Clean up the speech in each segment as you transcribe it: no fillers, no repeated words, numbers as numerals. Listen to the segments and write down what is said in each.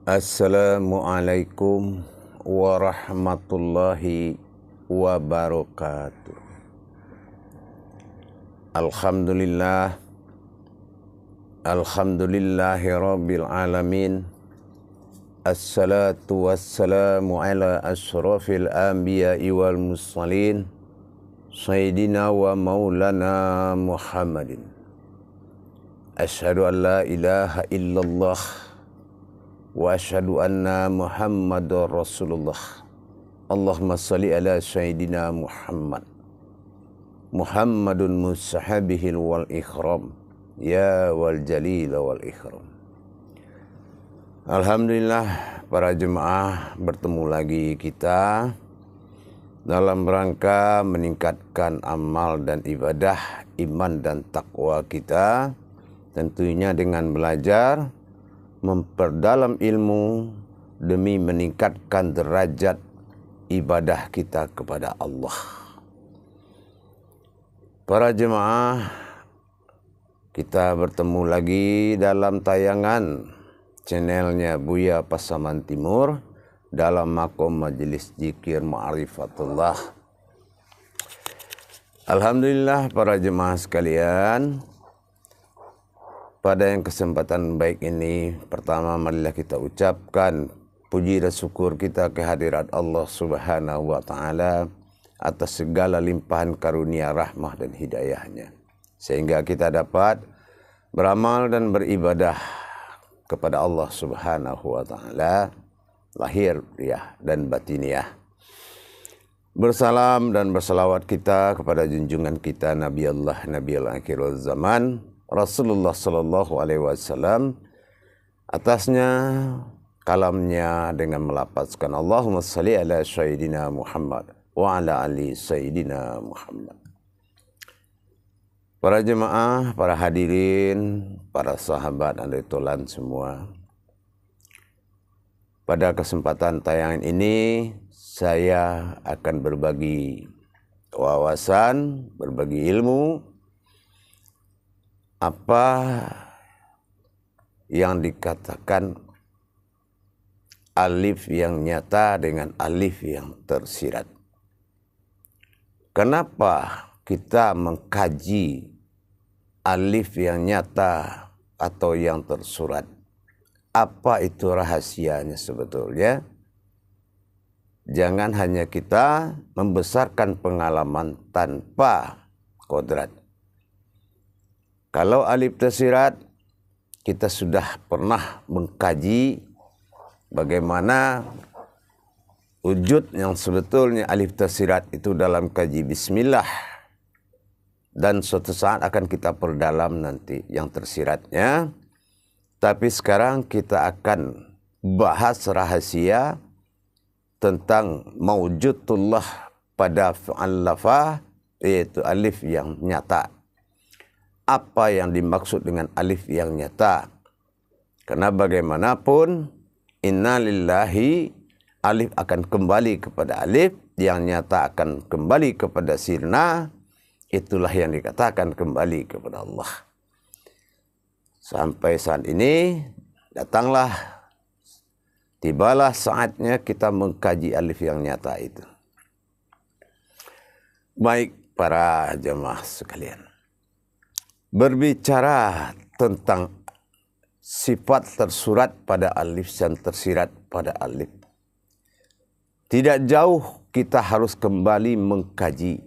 Assalamualaikum warahmatullahi wabarakatuh. Alhamdulillah, alhamdulillahi rabbil alamin. Assalatu wassalamu ala ashrafil anbiya'i wal mursalin, sayyidina wa maulana Muhammadin. Asyhadu an la ilaha illallah wa asyhadu anna Muhammadar Rasulullah. Allahumma salli ala sayyidina Muhammadun musahabihil wal ikram, ya wal jalil wal ikram. Alhamdulillah, para jemaah, bertemu lagi kita dalam rangka meningkatkan amal dan ibadah, iman dan takwa kita, tentunya dengan belajar, memperdalam ilmu demi meningkatkan derajat ibadah kita kepada Allah. Para jemaah, kita bertemu lagi dalam tayangan channelnya Buya Pasaman Timur dalam makom majelis zikir ma'rifatullah. Alhamdulillah, para jemaah sekalian, pada yang kesempatan baik ini, pertama marilah kita ucapkan puji dan syukur kita kehadirat Allah Subhanahu wa Ta'ala atas segala limpahan karunia, rahmah dan hidayahnya, sehingga kita dapat beramal dan beribadah kepada Allah Subhanahu wa Ta'ala lahir dan batiniah. Bersalam dan bersalawat kita kepada junjungan kita Nabi Allah, Nabi al-akhirul zaman, Rasulullah sallallahu alaihi wasallam. Atasnya kalamnya dengan melafazkan Allahumma salli ala sayyidina Muhammad wa ala ali sayyidina Muhammad. Para jemaah, para hadirin, para sahabat dan ritulan semua, pada kesempatan tayangan ini saya akan berbagi wawasan, berbagi ilmu apa yang dikatakan alif yang nyata dengan alif yang tersirat. Kenapa kita mengkaji alif yang nyata atau yang tersurat? Apa itu rahasianya sebetulnya? Jangan hanya kita membesarkan pengalaman tanpa kodrat. Kalau alif tersirat, kita sudah pernah mengkaji bagaimana wujud yang sebetulnya alif tersirat itu dalam kaji bismillah. Dan suatu saat akan kita perdalam nanti yang tersiratnya. Tapi sekarang kita akan bahas rahasia tentang mawjudullah pada fi'al lafah, yaitu alif yang nyata. Apa yang dimaksud dengan alif yang nyata? Karena bagaimanapun, inna lillahi, alif akan kembali kepada alif, yang nyata akan kembali kepada sirna. Itulah yang dikatakan kembali kepada Allah. Sampai saat ini, tibalah saatnya kita mengkaji alif yang nyata itu. Baik, para jemaah sekalian, berbicara tentang sifat tersurat pada alif dan tersirat pada alif, tidak jauh kita harus kembali mengkaji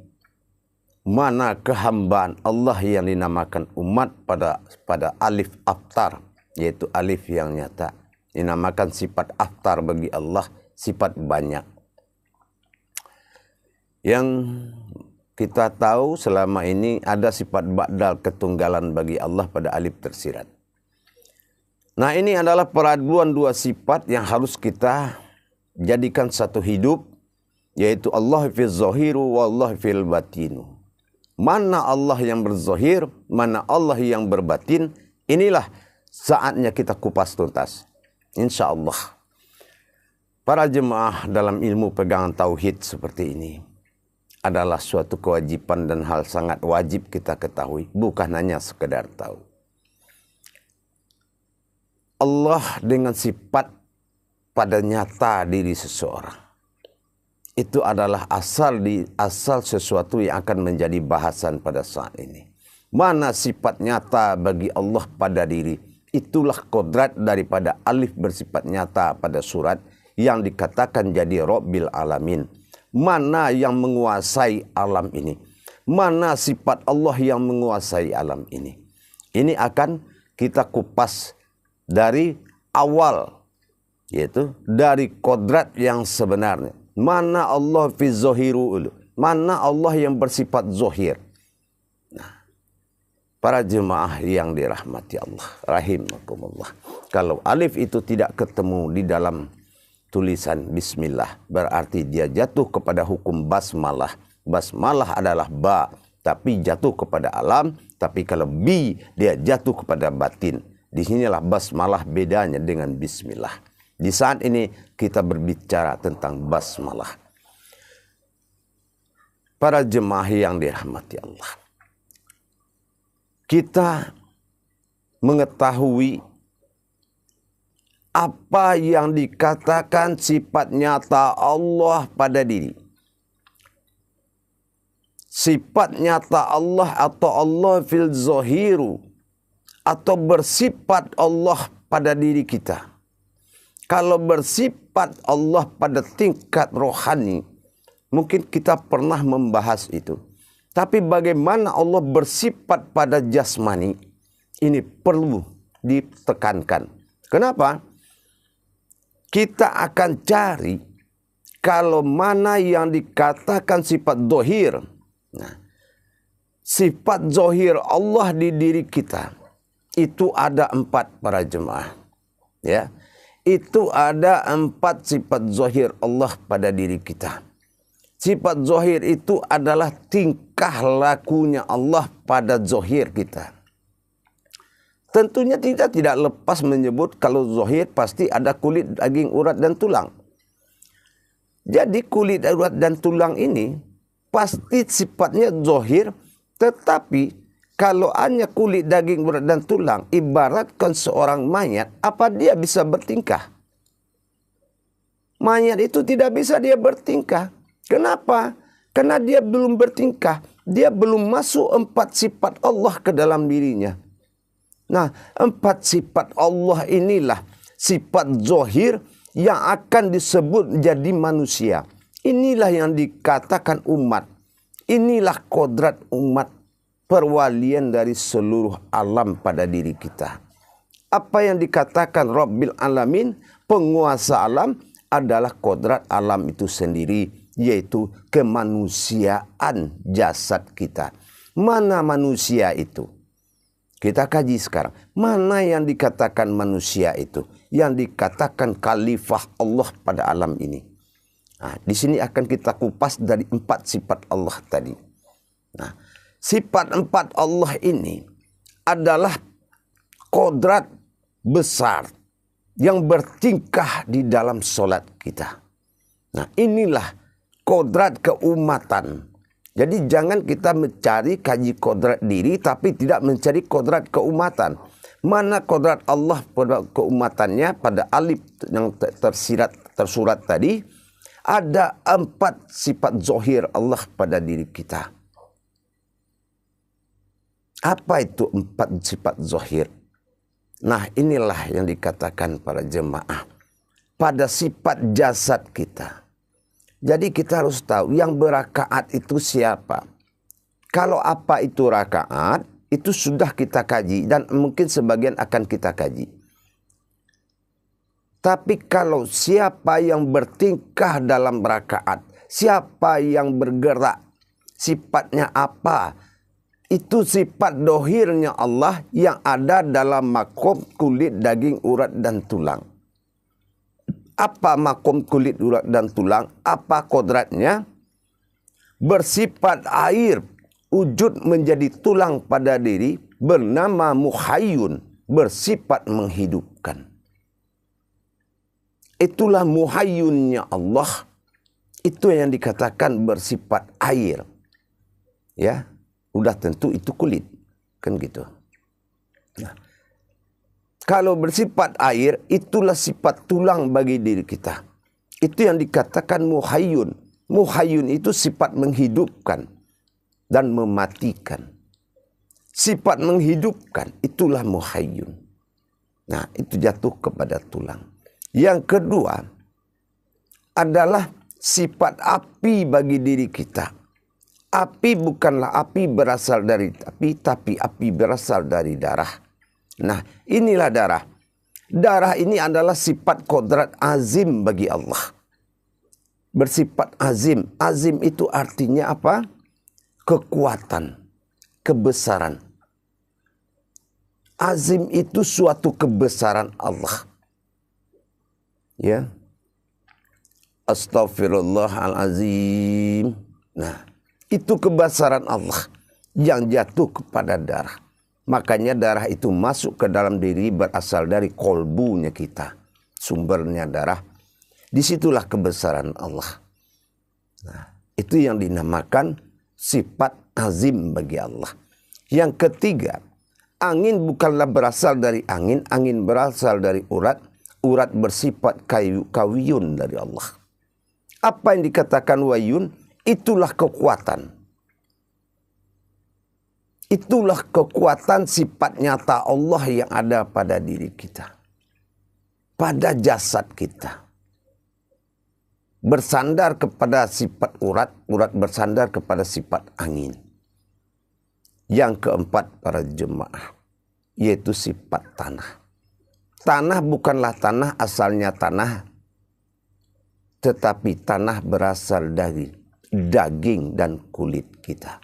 mana kehambaan Allah yang dinamakan umat pada alif aftar, yaitu alif yang nyata. Dinamakan sifat aftar bagi Allah, sifat banyak. Yang kita tahu selama ini ada sifat ba'dal, ketunggalan bagi Allah pada alif tersirat. Nah, ini adalah peraduan dua sifat yang harus kita jadikan satu hidup, yaitu Allah fil zahiru wa Allah fil batinu. Mana Allah yang berzahir, mana Allah yang berbatin, inilah saatnya kita kupas tuntas, insya Allah. Para jemaah, dalam ilmu pegangan tauhid seperti ini adalah suatu kewajiban dan hal sangat wajib kita ketahui, bukan hanya sekedar tahu. Allah dengan sifat pada nyata diri seseorang. Itu adalah asal sesuatu yang akan menjadi bahasan pada saat ini. Mana sifat nyata bagi Allah pada diri? Itulah kodrat daripada alif bersifat nyata pada surat yang dikatakan jadi Rabbil Alamin. Mana yang menguasai alam ini? Mana sifat Allah yang menguasai alam ini? Ini akan kita kupas dari awal, yaitu dari kodrat yang sebenarnya. Mana Allah fi zohiru, mana Allah yang bersifat zohir. Nah, para jemaah yang dirahmati Allah, rahimakumullah. Kalau alif itu tidak ketemu di dalam tulisan bismillah, berarti dia jatuh kepada hukum basmalah. Basmalah adalah ba, tapi jatuh kepada alam. Tapi kalau bi, dia jatuh kepada batin. Disinilah basmalah bedanya dengan bismillah. Di saat ini kita berbicara tentang basmalah. Para jemaah yang dirahmati Allah, kita mengetahui apa yang dikatakan sifat nyata Allah pada diri. Sifat nyata Allah atau Allah fil zohiru, atau bersifat Allah pada diri kita. Kalau bersifat Allah pada tingkat rohani, mungkin kita pernah membahas itu. Tapi bagaimana Allah bersifat pada jasmani, ini perlu ditekankan. Kenapa? Kita akan cari kalau mana yang dikatakan sifat zohir. Nah, sifat zohir Allah di diri kita itu ada 4 para jemaah. Ya. Itu ada 4 sifat zohir Allah pada diri kita. Sifat zohir itu adalah tingkah lakunya Allah pada zohir kita. Tentunya kita tidak lepas menyebut kalau zohir pasti ada kulit, daging, urat, dan tulang. Jadi kulit, urat, dan tulang ini pasti sifatnya zohir, tetapi kalau hanya kulit, daging, urat, dan tulang, ibaratkan seorang mayat, apa dia bisa bertingkah? Mayat itu tidak bisa dia bertingkah. Kenapa? Karena dia belum bertingkah. Dia belum masuk 4 sifat Allah ke dalam dirinya. Nah, 4 sifat Allah inilah sifat zohir yang akan disebut jadi manusia. Inilah yang dikatakan umat. Inilah kodrat umat. Perwalian dari seluruh alam pada diri kita. Apa yang dikatakan Rabbil Alamin, penguasa alam, adalah kodrat alam itu sendiri, yaitu kemanusiaan jasad kita. Mana manusia itu? Kita kaji sekarang. Mana yang dikatakan manusia itu? Yang dikatakan khalifah Allah pada alam ini. Nah, di sini akan kita kupas dari 4 sifat Allah tadi. Nah, sifat 4 Allah ini adalah kodrat besar yang bertingkah di dalam solat kita. Nah, inilah kodrat keumatan. Jadi jangan kita mencari kaji kodrat diri tapi tidak mencari kodrat keumatan. Mana kodrat Allah pada keumatannya pada alif yang tersurat tadi, ada 4 sifat zohir Allah pada diri kita. Apa itu 4 sifat zohir? Nah, inilah yang dikatakan para jemaah pada sifat jasad kita. Jadi kita harus tahu yang berakaat itu siapa. Kalau apa itu rakaat, itu sudah kita kaji dan mungkin sebagian akan kita kaji. Tapi kalau siapa yang bertingkah dalam rakaat, siapa yang bergerak, sifatnya apa? Itu sifat dohirnya Allah yang ada dalam makom kulit, daging, urat, dan tulang. Apa makom kulit, urat, dan tulang? Apa kodratnya? Bersifat air, wujud menjadi tulang pada diri, bernama muhayyun, bersifat menghidupkan. Itulah muhayyunnya Allah. Itu yang dikatakan bersifat air. Ya. Udah tentu itu kulit, kan gitu. Nah, Kalau bersifat air, itulah sifat tulang bagi diri kita. Itu yang dikatakan muhayyun. Muhayyun itu sifat menghidupkan dan mematikan. Sifat menghidupkan, itulah muhayyun. Nah, itu jatuh kepada tulang. Yang kedua adalah sifat api bagi diri kita. Api bukanlah api berasal dari api, tapi api berasal dari darah. Nah, inilah darah. Darah ini adalah sifat kodrat azim bagi Allah. Bersifat azim. Azim itu artinya apa? Kekuatan, kebesaran. Azim itu suatu kebesaran Allah. Ya. Astaghfirullahalazim. Nah, itu kebesaran Allah yang jatuh kepada darah. Makanya darah itu masuk ke dalam diri berasal dari kolbunya kita. Sumbernya darah. Disitulah kebesaran Allah. Nah, itu yang dinamakan sifat azim bagi Allah. Yang ketiga, angin bukanlah berasal dari angin. Angin berasal dari urat. Urat bersifat kawiyun dari Allah. Apa yang dikatakan wayun? Itulah kekuatan. Itulah kekuatan sifat nyata Allah yang ada pada diri kita. Pada jasad kita. Bersandar kepada sifat urat, urat bersandar kepada sifat angin. Yang keempat para jemaah, yaitu sifat tanah. Tanah bukanlah tanah asalnya tanah, tetapi tanah berasal dari daging dan kulit kita.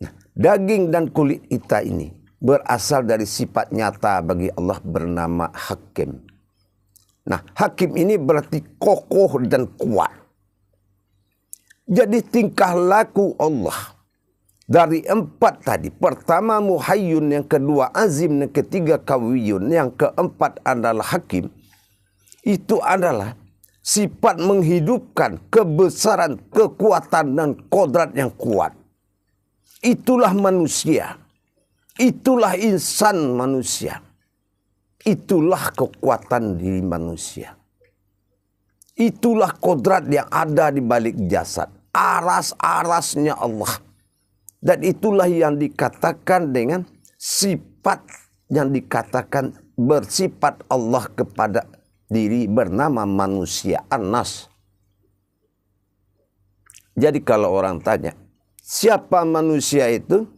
Nah, daging dan kulit kita ini berasal dari sifat nyata bagi Allah bernama Hakim. Nah, Hakim ini berarti kokoh dan kuat. Jadi tingkah laku Allah dari empat tadi. Pertama muhayyun, yang kedua azim, yang ketiga kawiyun, yang keempat adalah Hakim. Itu adalah sifat menghidupkan, kebesaran, kekuatan dan kodrat yang kuat. Itulah manusia. Itulah insan manusia. Itulah kekuatan diri manusia. Itulah kodrat yang ada di balik jasad. Aras-arasnya Allah. Dan itulah yang dikatakan dengan sifat yang dikatakan bersifat Allah kepada diri bernama manusia. An-nas. Jadi kalau orang tanya, siapa manusia itu?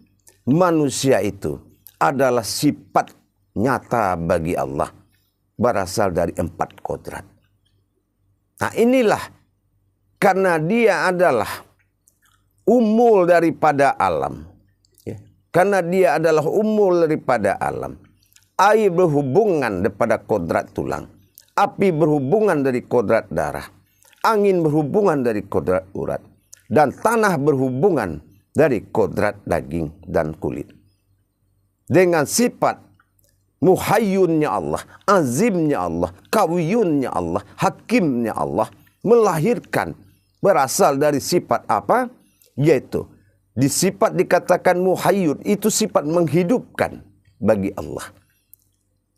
Manusia itu adalah sifat nyata bagi Allah. Berasal dari empat kodrat. Nah inilah. Karena dia adalah umul daripada alam. Ya. Karena dia adalah umul daripada alam. Air berhubungan daripada kodrat tulang. Api berhubungan dari kodrat darah. Angin berhubungan dari kodrat urat. Dan tanah berhubungan dari kodrat daging dan kulit. Dengan sifat muhayyunnya Allah, azimnya Allah, kawiyunnya Allah, hakimnya Allah, melahirkan berasal dari sifat apa? Yaitu di sifat dikatakan muhayyun, itu sifat menghidupkan bagi Allah.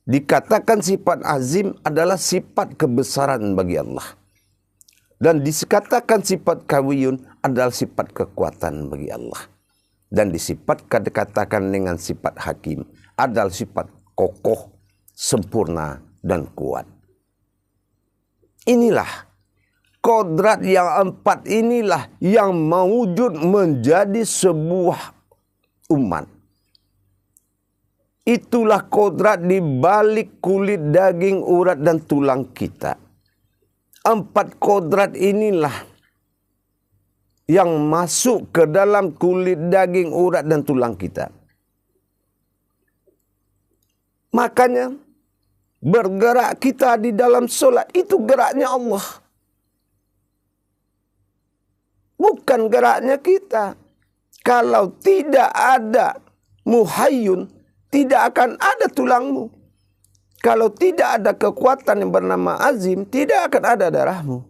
Dikatakan sifat azim adalah sifat kebesaran bagi Allah. Dan dikatakan sifat kawiyun adalah sifat kekuatan bagi Allah. Dan disifatkan dikatakan dengan sifat hakim adalah sifat kokoh, sempurna, dan kuat. Inilah kodrat yang empat, inilah yang mewujud menjadi sebuah umat. Itulah kodrat di balik kulit, daging, urat, dan tulang kita. Empat kodrat inilah yang masuk ke dalam kulit, daging, urat, dan tulang kita. Makanya bergerak kita di dalam solat itu geraknya Allah. Bukan geraknya kita. Kalau tidak ada muhayyun, tidak akan ada tulangmu. Kalau tidak ada kekuatan yang bernama azim, tidak akan ada darahmu.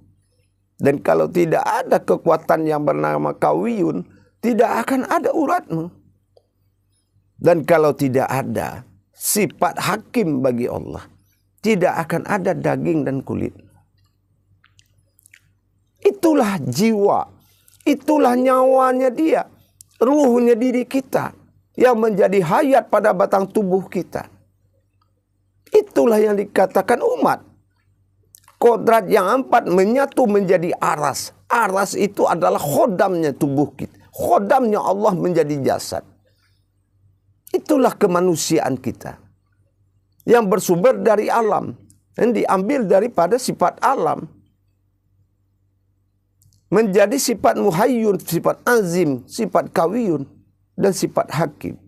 Dan kalau tidak ada kekuatan yang bernama kawiyun, tidak akan ada uratmu. Dan kalau tidak ada sifat hakim bagi Allah. Tidak akan ada daging dan kulit. Itulah jiwa, itulah nyawanya dia, ruhnya diri kita yang menjadi hayat pada batang tubuh kita. Itulah yang dikatakan umat. Kodrat yang 4 menyatu menjadi aras. Aras itu adalah khodamnya tubuh kita. Khodamnya Allah menjadi jasad. Itulah kemanusiaan kita. Yang bersumber dari alam. Yang diambil daripada sifat alam. Menjadi sifat muhayyun, sifat azim, sifat kawiyun, dan sifat hakim.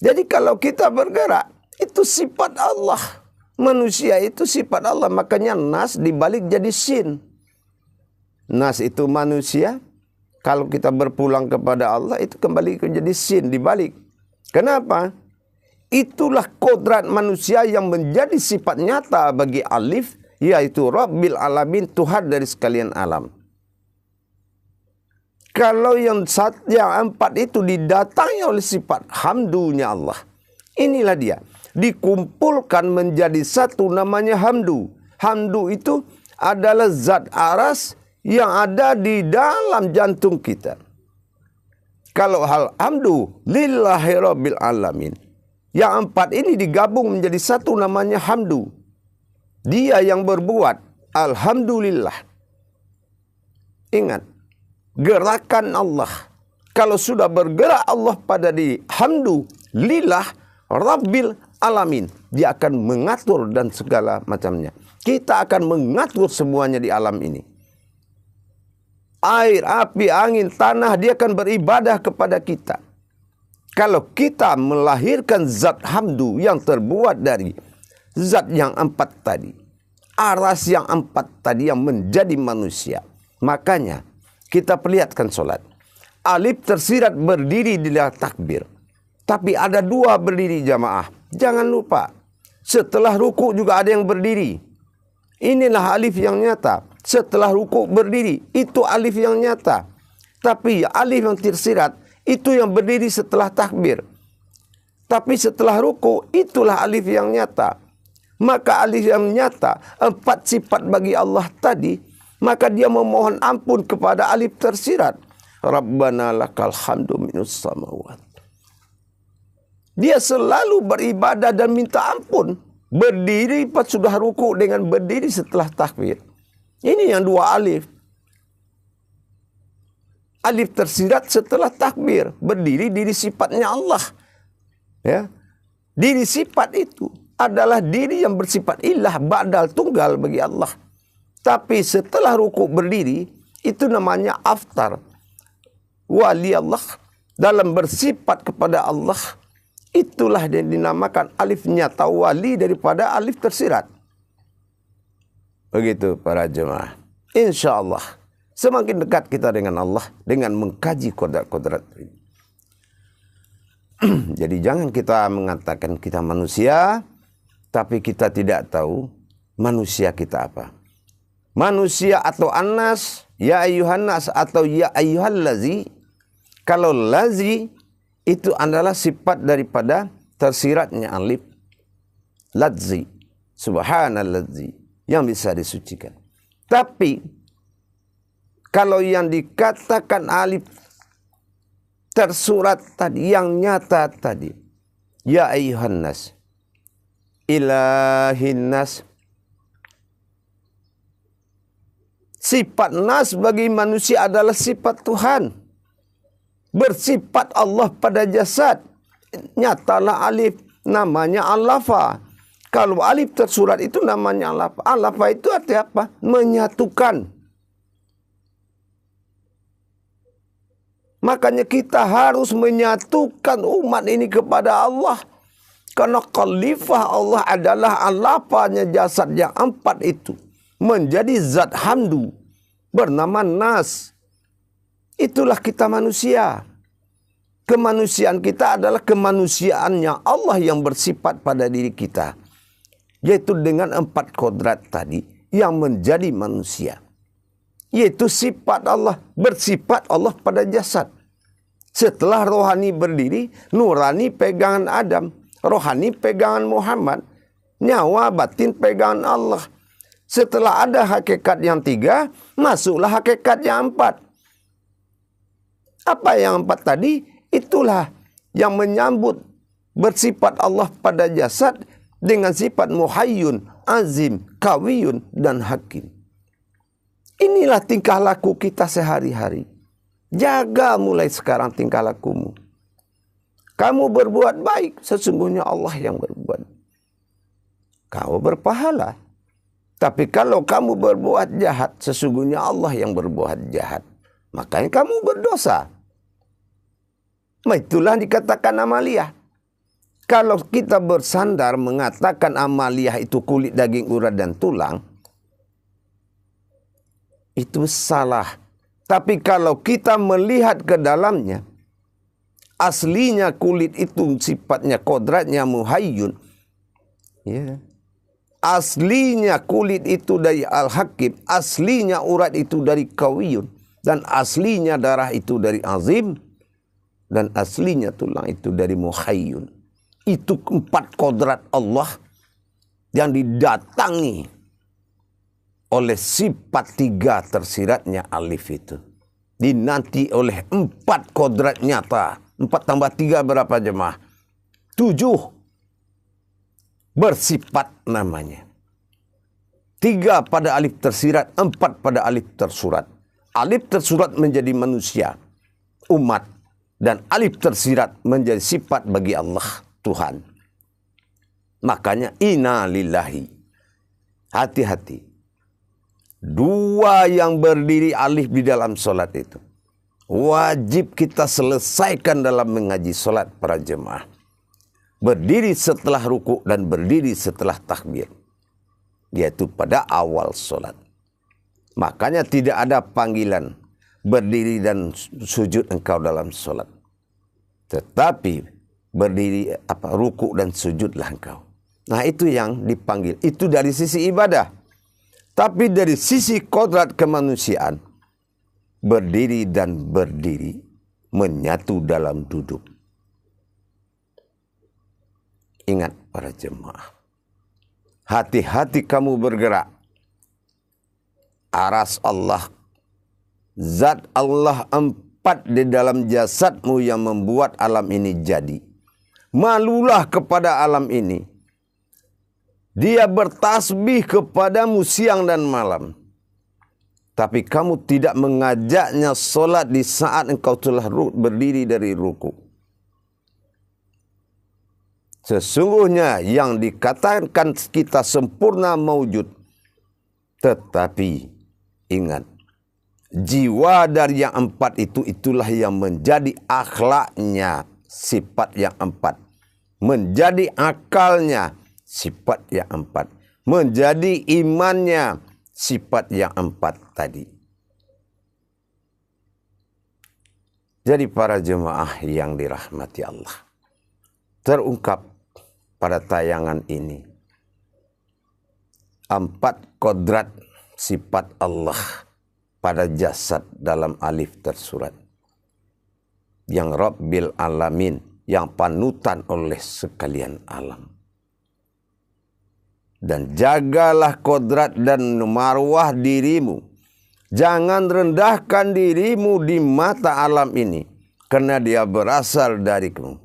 Jadi kalau kita bergerak, itu sifat Allah. Manusia itu sifat Allah. Makanya nas dibalik jadi sin. Nas itu manusia. Kalau kita berpulang kepada Allah, itu kembali jadi sin dibalik. Kenapa? Itulah kodrat manusia yang menjadi sifat nyata bagi alif, yaitu Rabbil Alamin, Tuhan dari sekalian alam. Kalau yang 4 itu didatangi oleh sifat hamdunya Allah. Inilah dia. Dikumpulkan menjadi satu namanya hamdu. Hamdu itu adalah zat aras yang ada di dalam jantung kita. Kalau hal hamdu lillahi rabbil alamin. Yang 4 ini digabung menjadi satu namanya hamdu. Dia yang berbuat alhamdulillah. Ingat, gerakan Allah. Kalau sudah bergerak Allah pada di hamdu lillah rabbil alamin, dia akan mengatur dan segala macamnya. Kita akan mengatur semuanya di alam ini. Air, api, angin, tanah, dia akan beribadah kepada kita. Kalau kita melahirkan zat hamdu yang terbuat dari zat yang 4 tadi, aras yang 4 tadi yang menjadi manusia. Makanya kita perlihatkan solat. Alif tersirat berdiri di dalam takbir. Tapi ada 2 berdiri jamaah. Jangan lupa, setelah ruku juga ada yang berdiri. Inilah alif yang nyata. Setelah ruku berdiri, itu alif yang nyata. Tapi alif yang tersirat, itu yang berdiri setelah takbir. Tapi setelah ruku, itulah alif yang nyata. Maka alif yang nyata, 4 sifat bagi Allah tadi, maka dia memohon ampun kepada alif tersirat. Rabbana lakal hamdu minus samawat. Dia selalu beribadah dan minta ampun. Berdiri pas sudah ruku dengan berdiri setelah takbir. Ini yang 2 alif. Alif tersirat setelah takbir. Berdiri diri sifatnya Allah. Ya. Diri sifat itu adalah diri yang bersifat ilah, ba'dal, tunggal bagi Allah. Tapi setelah ruku berdiri, itu namanya aftar. Wali Allah dalam bersifat kepada Allah. Itulah yang dinamakan alif nyata wali daripada alif tersirat. Begitu para jemaah. Insya Allah semakin dekat kita dengan Allah dengan mengkaji kodrat-kodrat ini. Jadi jangan kita mengatakan kita manusia, tapi kita tidak tahu manusia kita apa. Manusia atau anas, ya ayyuhan nas atau ya ayyuhal lazi. Kalau lazi itu adalah sifat daripada tersiratnya alif. Ladzi, subhanalladzi, yang bisa disucikan. Tapi kalau yang dikatakan alif tersurat tadi, yang nyata tadi, ya ayyuhan nas, ilahin nas. Sifat nas bagi manusia adalah sifat Tuhan. Bersifat Allah pada jasad. Nyatalah alif, namanya alafa. Kalau alif tersurat itu namanya alafa. Alafa itu artinya apa? Menyatukan. Makanya kita harus menyatukan umat ini kepada Allah. Karena khalifah Allah adalah alafanya jasad yang 4 itu. Menjadi zat hamdu. Bernama nas. Itulah kita manusia. Kemanusiaan kita adalah kemanusiaannya Allah yang bersifat pada diri kita. Yaitu dengan 4 kodrat tadi yang menjadi manusia. Yaitu sifat Allah, bersifat Allah pada jasad. Setelah rohani berdiri, nurani pegangan Adam. rohani pegangan Muhammad, nyawa batin pegangan Allah. Setelah ada hakikat yang 3, masuklah hakikat yang 4. Apa yang 4 tadi? Itulah yang menyambut bersifat Allah pada jasad dengan sifat muhayyun, azim, kawiyun, dan hakim. Inilah tingkah laku kita sehari-hari. Jaga mulai sekarang tingkah lakumu. Kamu berbuat baik, sesungguhnya Allah yang berbuat. Kau berpahala. Tapi kalau kamu berbuat jahat, sesungguhnya Allah yang berbuat jahat. Makanya kamu berdosa. Itulah dikatakan amaliyah. Kalau kita bersandar mengatakan amaliyah itu kulit, daging, urat, dan tulang, itu salah. Tapi kalau kita melihat ke dalamnya, aslinya kulit itu sifatnya kodratnya muhayyun. Ya. Aslinya kulit itu dari al-hakim, aslinya urat itu dari kawiyun, dan aslinya darah itu dari azim, dan aslinya tulang itu dari muhayyun. Itu 4 kodrat Allah yang didatangi oleh sifat 3 tersiratnya alif itu. Dinanti oleh 4 kodrat nyata. 4 tambah 3 berapa jemaah? 7. Bersifat namanya. 3 pada alif tersirat, 4 pada alif tersurat. Alif tersurat menjadi manusia, umat. Dan alif tersirat menjadi sifat bagi Allah, Tuhan. Makanya inna lillahi. Hati-hati. 2 yang berdiri alif di dalam solat itu wajib kita selesaikan dalam mengaji solat para jemaah. Berdiri setelah ruku dan berdiri setelah takbir, yaitu pada awal solat. Makanya tidak ada panggilan berdiri dan sujud engkau dalam solat. Tetapi berdiri ruku dan sujudlah engkau. Nah itu yang dipanggil. Itu dari sisi ibadah. Tapi dari sisi kodrat kemanusiaan, berdiri dan berdiri menyatu dalam duduk. Ingat para jemaah, hati-hati kamu bergerak. Aras Allah, zat Allah 4 di dalam jasadmu yang membuat alam ini jadi. Malulah kepada alam ini. Dia bertasbih kepadamu siang dan malam. Tapi kamu tidak mengajaknya solat di saat engkau telah berdiri dari ruku. Sesungguhnya yang dikatakan kita sempurna maujud. Tetapi ingat, jiwa dari yang 4 itu, itulah yang menjadi akhlaknya, sifat yang 4. Menjadi akalnya, sifat yang 4. Menjadi imannya, sifat yang 4 tadi. Jadi para jemaah yang dirahmati Allah, terungkap pada tayangan ini 4 kodrat sifat Allah pada jasad dalam alif tersurat. Yang Rabbil Alamin, yang panutan oleh sekalian alam. Dan jagalah kodrat dan marwah dirimu. Jangan rendahkan dirimu di mata alam ini. Karena dia berasal darimu.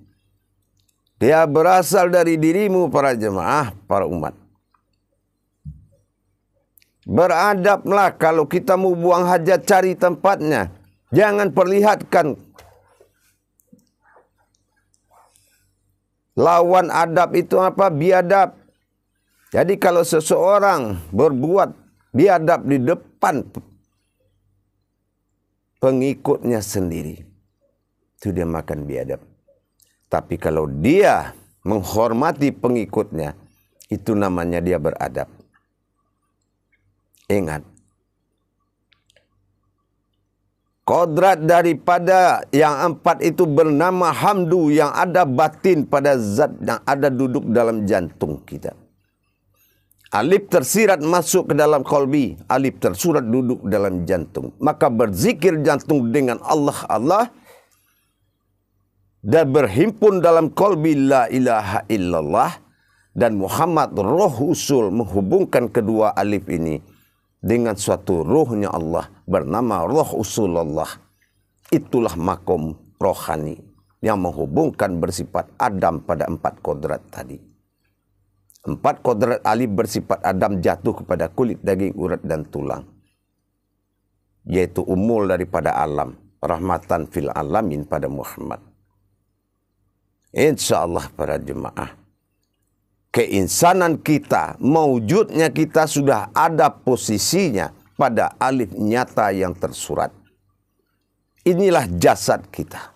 Dia berasal dari dirimu para jemaah, para umat. Beradablah kalau kita mau buang hajat, cari tempatnya. Jangan perlihatkan. Lawan adab itu apa? Biadab. Jadi kalau seseorang berbuat biadab di depan pengikutnya sendiri, itu dia makan biadab. Tapi kalau dia menghormati pengikutnya, itu namanya dia beradab. Ingat, kodrat daripada yang 4 itu bernama hamdu, yang ada batin pada zat yang ada duduk dalam jantung kita. Alif tersirat masuk ke dalam qalbi, alif tersurat duduk dalam jantung. Maka berzikir jantung dengan Allah, Allah. dan berhimpun dalam qalbi la ilaha illallah, dan Muhammad roh usul menghubungkan kedua alif ini dengan suatu ruhnya Allah bernama roh usulullah. Itulah makom rohani yang menghubungkan bersifat Adam pada 4 kodrat tadi. 4 kodrat alif bersifat Adam jatuh kepada kulit, daging, urat dan tulang, yaitu umul daripada alam, rahmatan fil alamin pada Muhammad. InsyaAllah para jemaah, keinsanan kita, mewujudnya kita sudah ada posisinya pada alif nyata yang tersurat. Inilah jasad kita.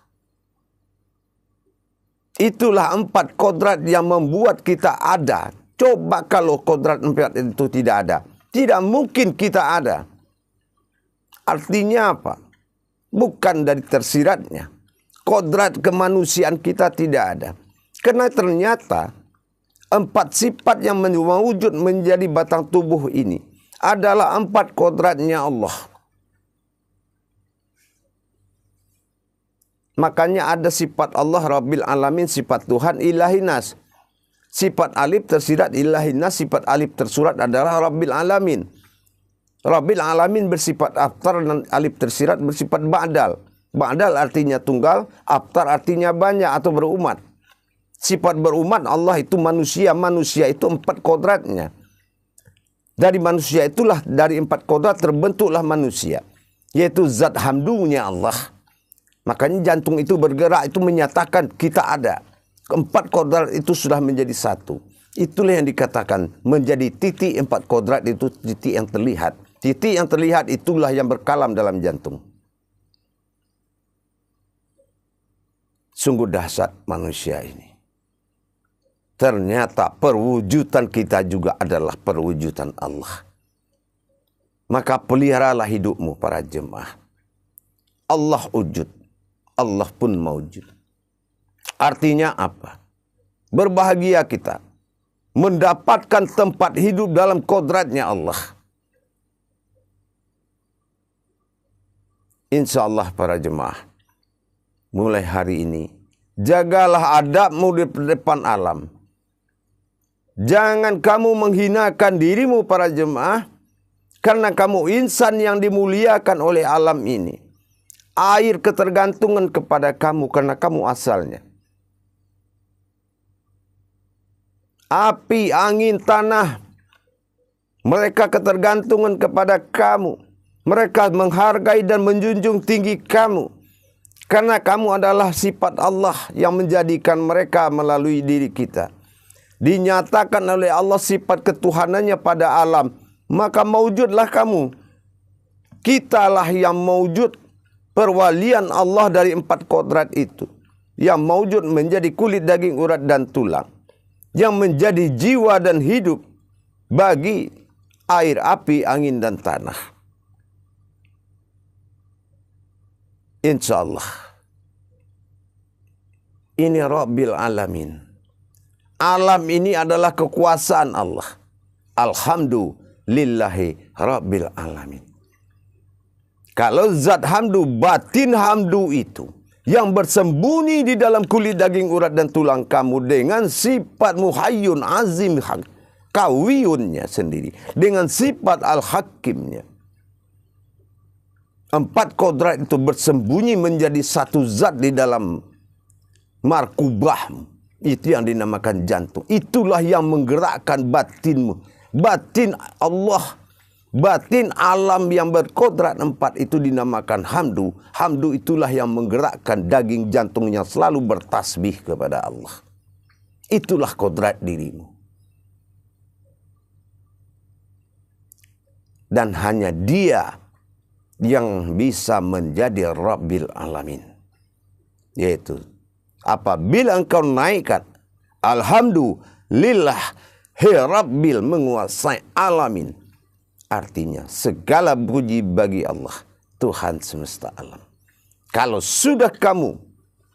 Itulah 4 kodrat yang membuat kita ada. Coba kalau kodrat 4 itu tidak ada, tidak mungkin kita ada. Artinya apa? Bukan dari tersiratnya. Kodrat kemanusiaan kita tidak ada. Karena ternyata 4 sifat yang mewujud menjadi batang tubuh ini adalah 4 kodratnya Allah. Makanya ada sifat Allah Rabbil Alamin, sifat Tuhan Ilahi Nas. Sifat alif tersirat Ilahi Nas, sifat alif tersurat adalah Rabbil Alamin. Rabbil Alamin bersifat aftar dan alif tersirat bersifat ba'dal. Ba'dal artinya tunggal, aftar artinya banyak atau berumat. Sifat berumat Allah itu manusia. Manusia itu 4 kodratnya. Dari manusia itulah, dari 4 kodrat terbentuklah manusia. Yaitu zat hamdunya Allah. Makanya jantung itu bergerak, itu menyatakan kita ada. 4 kodrat itu sudah menjadi satu. Itulah yang dikatakan menjadi titik 4 kodrat itu titik yang terlihat. Titik yang terlihat itulah yang berkalam dalam jantung. Sungguh dahsyat manusia ini. Ternyata perwujudan kita juga adalah perwujudan Allah. Maka peliharalah hidupmu para jemaah. Allah wujud, Allah pun mawujud. Artinya apa? Berbahagia kita mendapatkan tempat hidup dalam kodratnya Allah. Insya Allah para jemaah, mulai hari ini jagalah adabmu di depan alam. Jangan kamu menghinakan dirimu para jemaah, karena kamu insan yang dimuliakan oleh alam ini. Air ketergantungan kepada kamu karena kamu asalnya. Api, angin, tanah, mereka ketergantungan kepada kamu. Mereka menghargai dan menjunjung tinggi kamu. Karena kamu adalah sifat Allah yang menjadikan mereka melalui diri kita. Dinyatakan oleh Allah sifat ketuhanannya pada alam. Maka mewujudlah kamu. Kitalah yang mewujud perwalian Allah dari 4 kodrat itu. Yang mewujud menjadi kulit, daging, urat dan tulang. Yang menjadi jiwa dan hidup bagi air, api, angin dan tanah. Insya Allah. Ini Rabbil Alamin. Alam ini adalah kekuasaan Allah. Alhamdulillahi Rabbil Alamin. Kalau zat hamdu, batin hamdu itu yang bersembunyi di dalam kulit, daging, urat dan tulang kamu dengan sifat muhayyun azim kawiyunnya sendiri. Dengan sifat al-hakimnya. 4 kodrat itu bersembunyi menjadi satu zat di dalam markubah. Itu yang dinamakan jantung. Itulah yang menggerakkan batinmu. Batin Allah, batin alam yang berkodrat 4 itu dinamakan hamdu. Hamdu itulah yang menggerakkan daging jantungnya selalu bertasbih kepada Allah. Itulah kodrat dirimu. Dan hanya Dia yang bisa menjadi Rabbil Alamin. Yaitu apabila engkau naikkan Alhamdulillah Rabbil menguasai alamin. Artinya segala puji bagi Allah, Tuhan semesta alam. Kalau sudah kamu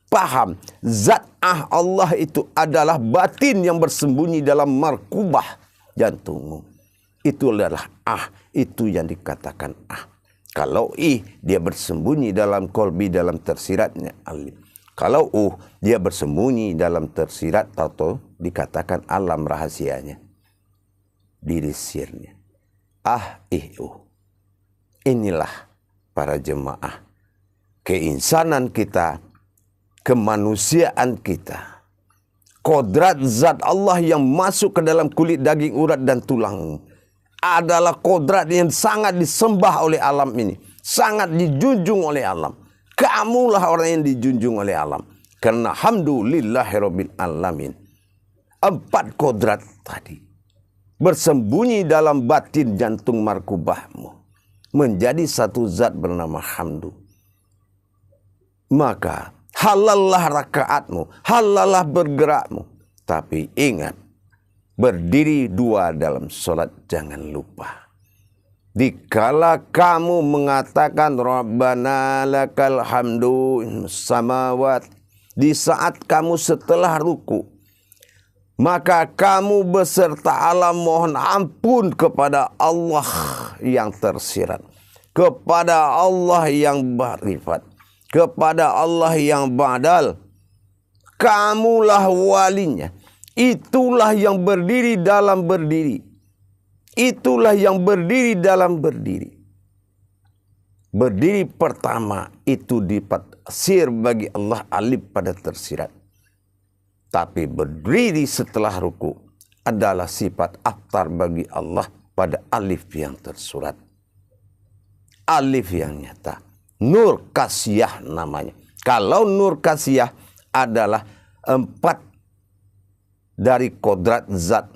paham zat Allah itu adalah batin yang bersembunyi dalam markubah jantungmu. Itu adalah itu yang dikatakan Kalau dia bersembunyi dalam kolbi, dalam tersiratnya alif. Kalau dia bersembunyi dalam tersirat atau dikatakan alam rahasianya, diri sirnya. Inilah para jemaah keinsanan kita, kemanusiaan kita. Kodrat zat Allah yang masuk ke dalam kulit, daging, urat dan tulang adalah kodrat yang sangat disembah oleh alam ini, sangat dijunjung oleh alam. Kamulah orang yang dijunjung oleh alam. Karena alhamdulillahirabbil alamin. 4 kodrat tadi bersembunyi dalam batin jantung markubahmu, menjadi satu zat bernama hamdu. Maka halallah rakaatmu, halallah bergerakmu. Tapi ingat, berdiri 2 dalam solat jangan lupa. Dikala kamu mengatakan Rabbana lakal hamdu samawat, di saat kamu setelah ruku, maka kamu beserta alam mohon ampun kepada Allah yang tersirat, kepada Allah yang barifat, kepada Allah yang badal. Kamulah walinya. Itulah yang berdiri dalam berdiri. Itulah yang berdiri dalam berdiri. Berdiri pertama itu dipasir bagi Allah alif pada tersirat. Tapi berdiri setelah ruku adalah sifat aftar bagi Allah pada alif yang tersurat. Alif yang nyata. Nur kasiyah namanya. Kalau nur kasiyah adalah 4 dari kodrat zat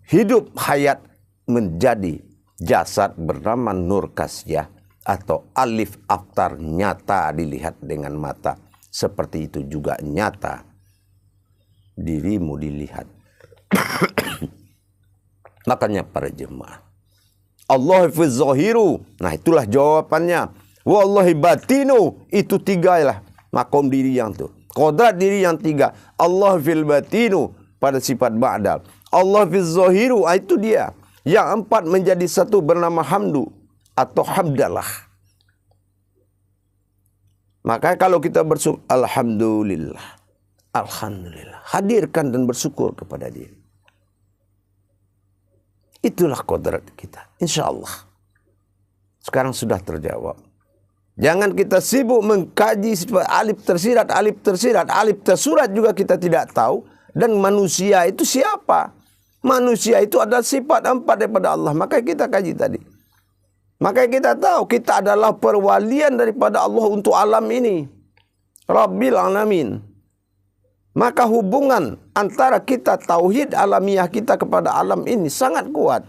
hidup hayat menjadi jasad bernama nur kasiyah atau alif aftar, nyata dilihat dengan mata. Seperti itu juga nyata dirimu dilihat. Makanya para jemaah, Allah fi zahiru, nah itulah jawabannya. Wallahi batinu, itu 3 lah makom diri yang tuh. Kodrat diri yang 3. Allah fil batinu pada sifat ba'dal. Allah fi zahiru, itu dia. Yang 4 menjadi satu bernama hamdu atau hamdalah. Maka kalau kita bersyukur, alhamdulillah, alhamdulillah, hadirkan dan bersyukur kepada dia. Itulah kodrat kita, insya Allah. Sekarang sudah terjawab. Jangan kita sibuk mengkaji alif tersirat, alif tersirat, alif tersurat juga kita tidak tahu. Dan manusia itu siapa? Manusia itu adalah sifat 4 daripada Allah. Maka kita kaji tadi. Maka kita tahu kita adalah perwalian daripada Allah untuk alam ini. Rabbil alamin. Maka hubungan antara kita tauhid alamiah kita kepada alam ini sangat kuat.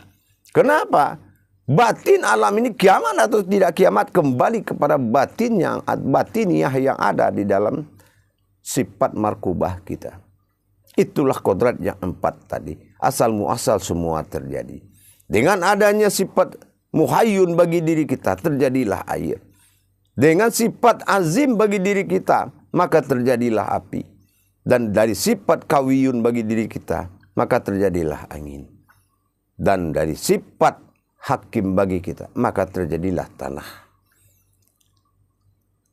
Kenapa? Batin alam ini kiamat atau tidak kiamat kembali kepada batiniah yang ada di dalam sifat markubah kita. Itulah kodrat yang 4 tadi. Asal muasal semua terjadi. Dengan adanya sifat muhayyun bagi diri kita, terjadilah air. Dengan sifat azim bagi diri kita, maka terjadilah api. Dan dari sifat kawiyun bagi diri kita, maka terjadilah angin. Dan dari sifat hakim bagi kita, maka terjadilah tanah.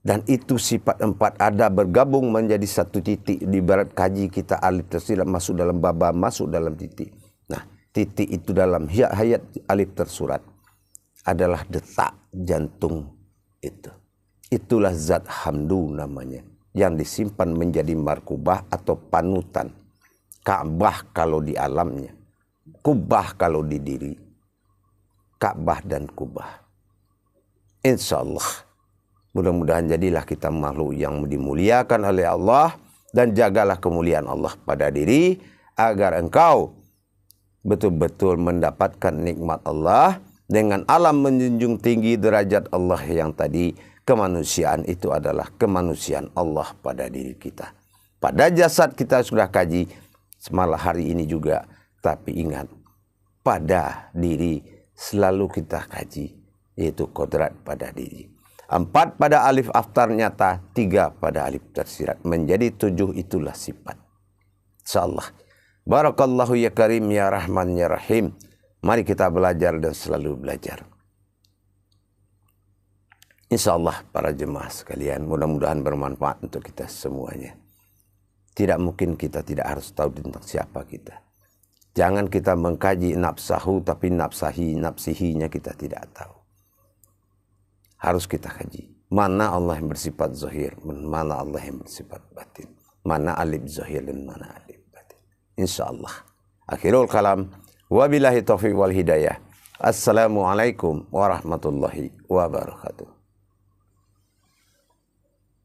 Dan itu sifat 4 ada bergabung menjadi satu titik. Di barat kaji kita alif tersirat masuk dalam baba, masuk dalam titik. Nah, titik itu dalam hayat alif tersurat adalah detak jantung itu. Itulah zat hamdu namanya. Yang disimpan menjadi markubah atau panutan. Ka'bah kalau di alamnya. Kubah kalau di diri. Ka'bah dan kubah. Insya Allah. Mudah-mudahan jadilah kita makhluk yang dimuliakan oleh Allah. Dan jagalah kemuliaan Allah pada diri. Agar engkau betul-betul mendapatkan nikmat Allah. Dengan alam menjunjung tinggi derajat Allah yang tadi. Kemanusiaan itu adalah kemanusiaan Allah pada diri kita. Pada jasad kita sudah kaji. Semalah hari ini juga. Tapi ingat. Pada diri selalu kita kaji. Yaitu kodrat pada diri. 4 pada alif aftar nyata, 3 pada alif tersirat. Menjadi 7 itulah sifat. InsyaAllah. Barakallahu ya karim ya rahman ya rahim. Mari kita belajar dan selalu belajar. InsyaAllah para jemaah sekalian. Mudah-mudahan bermanfaat untuk kita semuanya. tidak mungkin kita tidak harus tahu tentang siapa kita. Jangan kita mengkaji nafsahu tapi nafsihinya kita tidak tahu. Harus kita kaji. Mana Allah yang bersifat zahir, mana Allah yang bersifat batin. Mana alif zahir dan mana alif batin. Insyaallah. Akhirul kalam. Wabillahi taufiq wal hidayah. Assalamualaikum warahmatullahi wabarakatuh.